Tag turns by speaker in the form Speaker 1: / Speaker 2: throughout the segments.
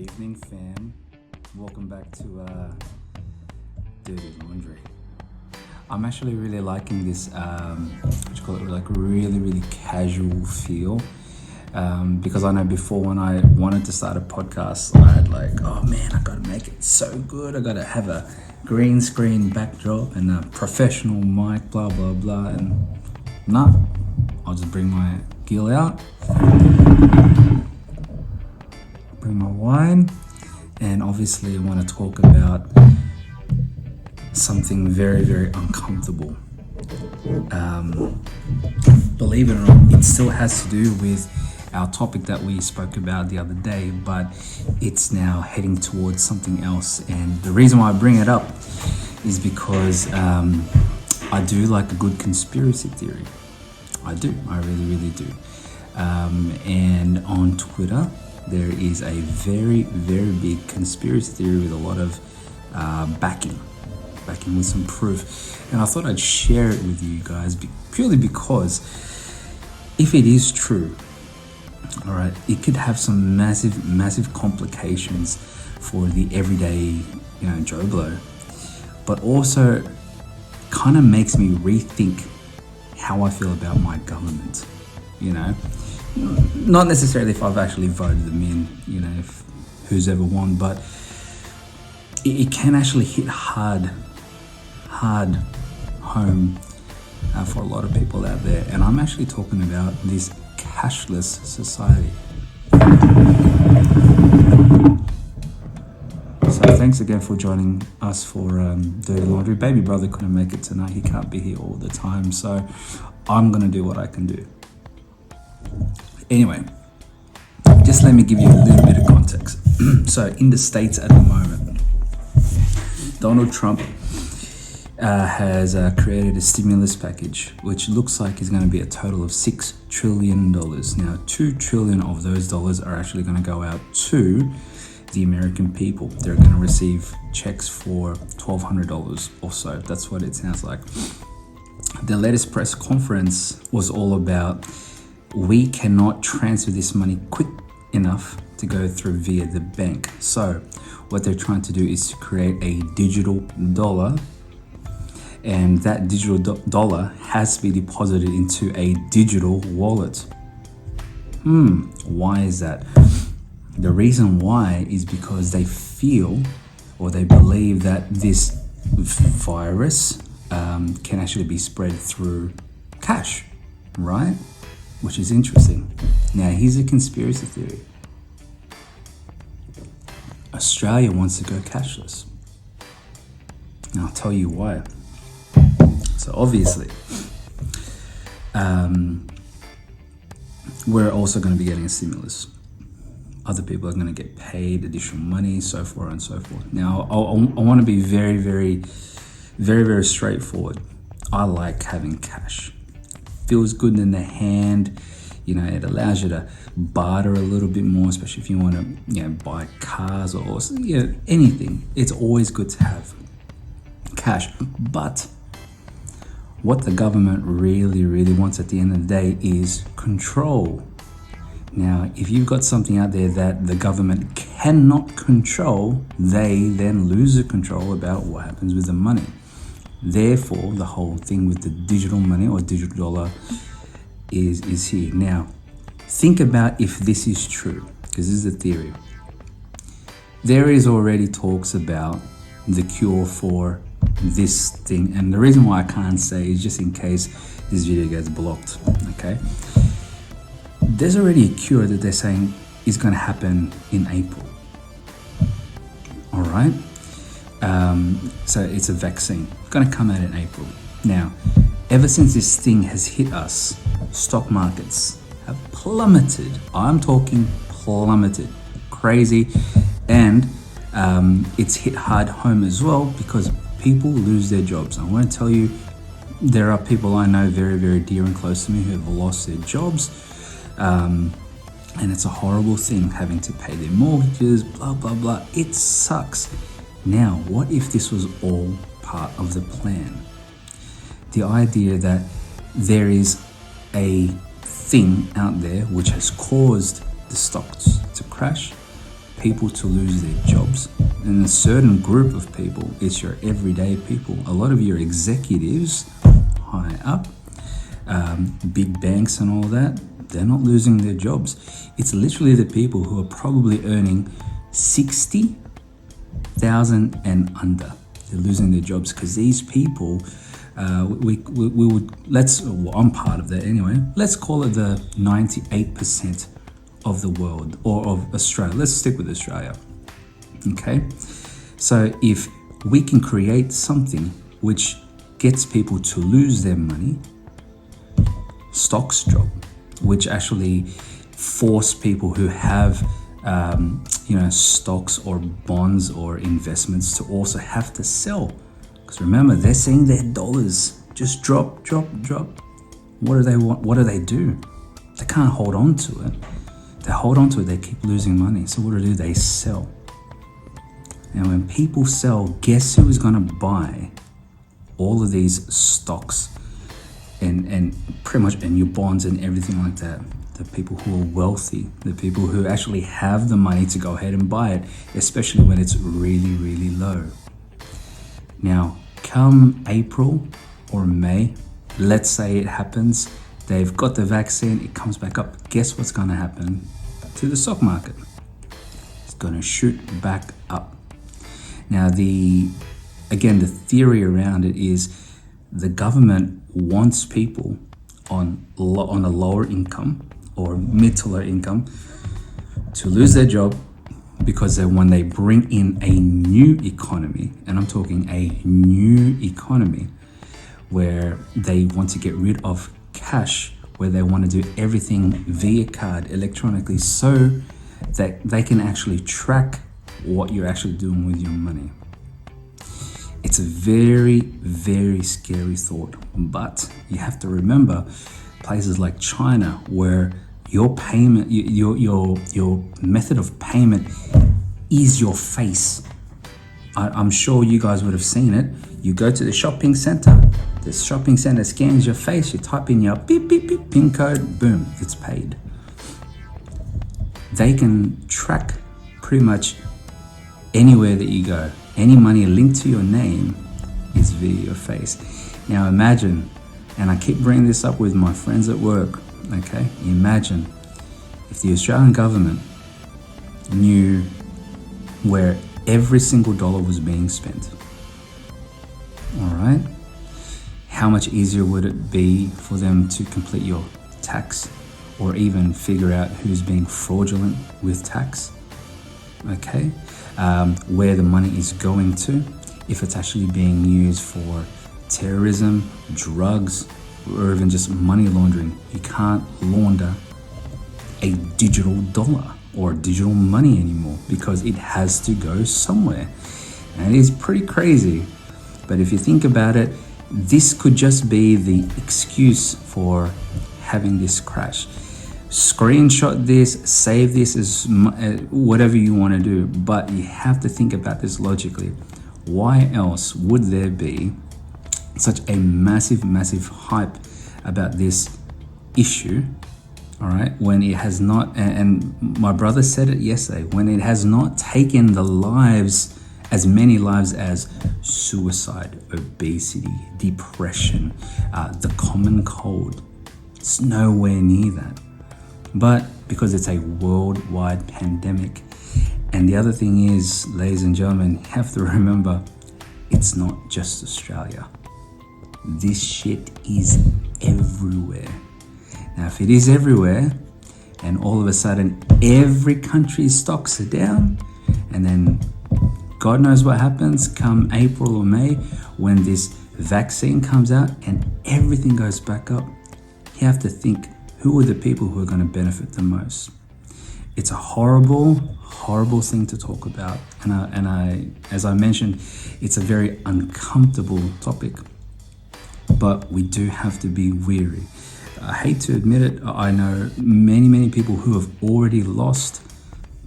Speaker 1: evening, fam. Welcome back to Dirty Laundry. I'm actually really liking this, what you call it, like really casual feel. Because I know before when I wanted to start a podcast, I had like, oh man, I gotta make it so good. I gotta have a green screen backdrop and a professional mic, blah, blah, blah. And nah, I'll just bring my gill out, bring my wine, and obviously I want to talk about something very uncomfortable. Believe it or not, it still has to do with our topic that we spoke about the other day, but it's now heading towards something else. And the reason why I bring it up is because I do like a good conspiracy theory. I really do. And on Twitter, there is a very big conspiracy theory with a lot of backing with some proof. And I thought I'd share it with you guys purely because if it is true, all right, it could have some massive complications for the everyday, Joe Blow, but also kind of makes me rethink how I feel about my government, not necessarily if I've actually voted them in, if who's ever won, but it can actually hit hard home for a lot of people out there. And I'm actually talking about this cashless society. So thanks again for joining us for Dirty Laundry. Baby brother couldn't make it tonight. He can't be here all the time, so I'm gonna do what I can do. Anyway, just let me give you a little bit of context. So in the States at the moment, Donald Trump has created a stimulus package, which looks like is going to be a total of $6 trillion. Now, $2 trillion of those dollars are actually going to go out to the American people. They're going to receive checks for $1,200 or so. That's what it sounds like. The latest press conference was all about, we cannot transfer this money quick enough to go through via the bank. So what they're trying to do is to create a digital dollar, and that digital dollar has to be deposited into a digital wallet. Why is that? The reason why is because they feel, or they believe, that this virus can actually be spread through cash, right? Which is interesting. Now, here's a conspiracy theory. Australia wants to go cashless. And I'll tell you why. So obviously, we're also going to be getting a stimulus. Other people are going to get paid additional money, so forth and so forth. Now, I want to be very straightforward. I like having cash. Feels good in the hand. It allows you to barter a little bit more, especially if you want to, buy cars or anything. It's always good to have cash. But what the government really wants at the end of the day is control. Now, if you've got something out there that the government cannot control, they then lose the control about what happens with the money. Therefore, the whole thing with the digital money or digital dollar is here. Now, think about if this is true, because this is a theory. There is already talks about the cure for this thing, and the reason why I can't say is just in case this video gets blocked, okay? There's already a cure that they're saying is going to happen in April. All right? So it's a vaccine. It's going to come out in April. Now, ever since this thing has hit us, stock markets have plummeted. I'm talking plummeted. Crazy. And it's hit hard home as well because people lose their jobs. I want to tell you, there are people I know very dear and close to me who have lost their jobs. And it's a horrible thing having to pay their mortgages, blah. It sucks. Now, what if this was all part of the plan? The idea that there is a thing out there which has caused the stocks to crash. people to lose their jobs. And a certain group of people, it's your everyday people. A lot of your executives high up, big banks and all that, they're not losing their jobs. It's literally the people who are probably earning 60,000 and under. They're losing their jobs because these people, we would, I'm part of that anyway. Let's call it the 98% of the world, or of Australia. Let's stick with Australia. Okay. So if we can create something which gets people to lose their money, stocks drop, which actually force people who have stocks or bonds or investments to also have to sell. Because remember, they're seeing their dollars just drop. What do they want? What do? They can't hold on to it. They hold on to it, they keep losing money. So what do? They sell. And when people sell, guess who is going to buy all of these stocks and pretty much and your bonds and everything like that? The people who are wealthy, the people who actually have the money to go ahead and buy it, especially when it's really, really low. Now, come April or May, let's say it happens, they've got the vaccine, it comes back up. Guess what's going to happen to the stock market? It's going to shoot back up. Now, the theory around it is the government wants people on a lower income or mid to low income to lose their job, because when they bring in a new economy, and I'm talking a new economy where they want to get rid of cash, where they want to do everything via card electronically, so that they can actually track what you're actually doing with your money. It's a very, very scary thought, but you have to remember places like China, where your payment, your method of payment is your face. I'm sure you guys would have seen it. You go to the shopping center scans your face, you type in your beep, beep, beep, PIN code, boom, it's paid. They can track pretty much anywhere that you go. Any money linked to your name is via your face. Now imagine, and I keep bringing this up with my friends at work, okay? Imagine if the Australian government knew where every single dollar was being spent. All right? How much easier would it be for them to complete your tax, or even figure out who's being fraudulent with tax? Okay? Where the money is going to, if it's actually being used for terrorism, drugs, or even just money laundering. You can't launder a digital dollar or digital money anymore, because it has to go somewhere. And it is pretty crazy. But if you think about it, this could just be the excuse for having this crash. Screenshot this, save this as whatever you want to do, but you have to think about this logically. Why else would there be such a massive hype about this issue, all right, when it has not, and my brother said it yesterday, when it has not taken the lives, as many lives as suicide, obesity, depression, the common cold. It's nowhere near that. But because it's a worldwide pandemic. And the other thing is, ladies and gentlemen, you have to remember, it's not just Australia. This shit is everywhere. Now, if it is everywhere, and all of a sudden every country's stocks are down, and then God knows what happens come April or May when this vaccine comes out and everything goes back up, you have to think, who are the people who are going to benefit the most? It's a horrible thing to talk about. And I, as I mentioned, it's a very uncomfortable topic, but we do have to be wary. I hate to admit it, I know many people who have already lost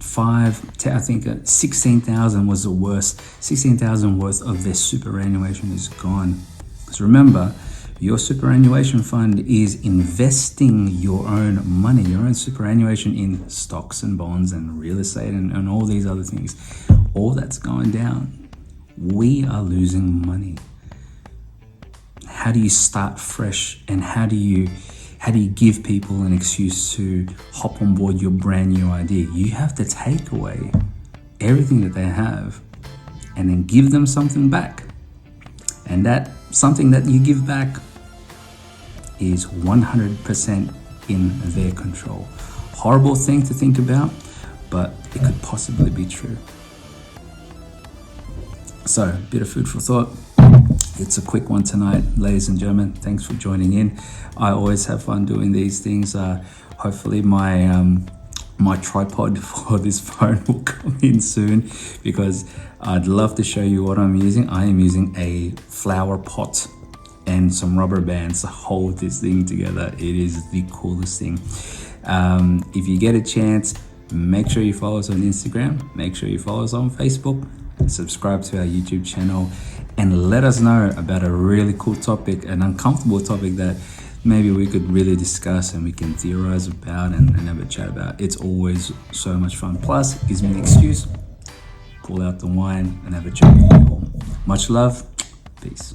Speaker 1: 16,000 was the worst. 16,000 worth of their superannuation is gone. Because remember, Your superannuation fund is investing your own money, your own superannuation in stocks and bonds and real estate and all these other things. All that's going down. We are losing money. How do you start fresh, and how do you give people an excuse to hop on board your brand new idea? You have to take away everything that they have and then give them something back. And that something that you give back is 100% in their control. Horrible thing to think about, but it could possibly be true. So, bit of food for thought. It's a quick one tonight, ladies and gentlemen. Thanks for joining in. I always have fun doing these things. Hopefully my tripod for this phone will come in soon, because I'd love to show you what I'm using. I am using a flower pot and some rubber bands to hold this thing together. It is the coolest thing. If you get a chance, make sure you follow us on Instagram. Make sure you follow us on Facebook. Subscribe to our YouTube channel, and let us know about a really cool topic, an uncomfortable topic that maybe we could really discuss and we can theorize about and have a chat about. It's always so much fun. Plus, it gives me an excuse, pull out the wine and have a chat with you all. Much love. Peace.